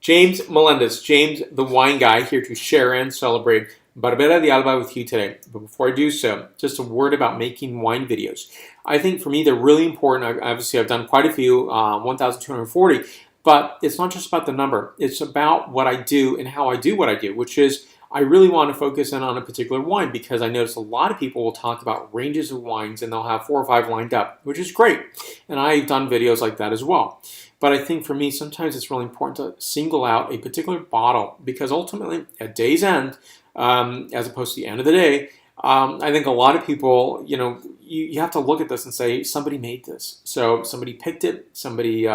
James Melendez, James the Wine Guy, here to share and celebrate Barbera di Alba with you today. But before I do so, just a word about making wine videos. I think for me they're really important. Obviously, I've done quite a few, 1,240, but it's not just about the number. It's about what I do and how I do what I do, which is I really want to focus in on a particular wine because I notice a lot of people will talk about ranges of wines and they'll have 4 or 5 lined up, which is great. And I've done videos like that as well. But I think for me, sometimes it's really important to single out a particular bottle because ultimately, at day's end, as opposed to the end of the day, I think a lot of people, you have to look at this and say, somebody made this. So somebody picked it, somebody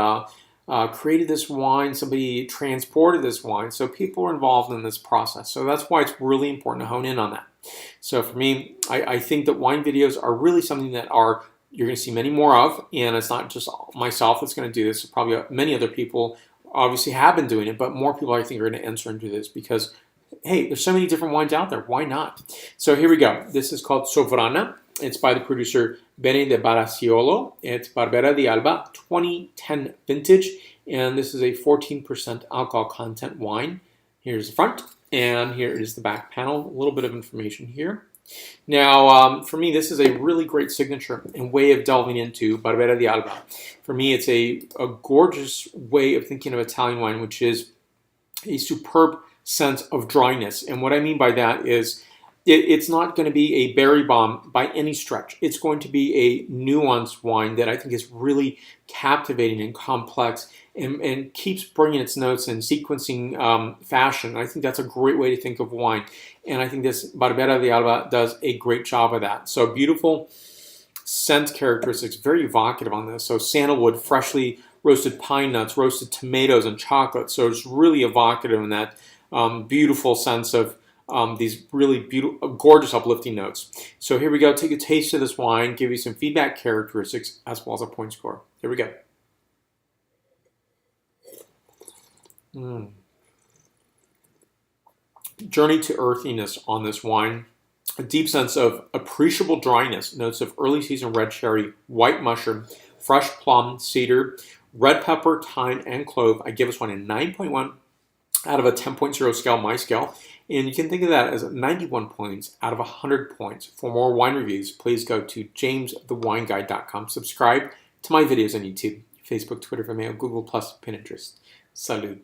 created this wine, somebody transported this wine. So people are involved in this process. So that's why it's really important to hone in on that. So for me, I think that wine videos are really something that you're going to see many more of, and it's not just myself that's going to do this. Probably many other people obviously have been doing it, but more people I think are going to enter into this because, hey, there's so many different wines out there. Why not? So here we go. This is called Sovrana. It's by the producer Beni di Batasiolo. It's Barbera di Alba 2010 vintage, and this is a 14% alcohol content wine. Here's the front, and here is the back panel. A little bit of information here. Now, for me, this is a really great signature and way of delving into Barbera di Alba. For me, it's a gorgeous way of thinking of Italian wine, which is a superb sense of dryness. And what I mean by that is it's not going to be a berry bomb by any stretch. It's going to be a nuanced wine that I think is really captivating and complex and keeps bringing its notes in sequencing fashion. I think that's a great way to think of wine. And I think this Barbera di Alba does a great job of that. So beautiful scent characteristics, very evocative on this. So sandalwood, freshly roasted pine nuts, roasted tomatoes, and chocolate. So it's really evocative in that beautiful sense of these really beautiful, gorgeous, uplifting notes. So here we go. Take a taste of this wine, give you some feedback characteristics, as well as a point score. Here we go. Journey to earthiness on this wine. A deep sense of appreciable dryness. Notes of early season red cherry, white mushroom, fresh plum, cedar, red pepper, thyme, and clove. I give this one a 9.1 out of a 10.0 scale, my scale. And you can think of that as 91 points out of 100 points. For more wine reviews, please go to jamesthewineguide.com. Subscribe to my videos on YouTube, Facebook, Twitter, Vimeo, Google+, Pinterest. Salud.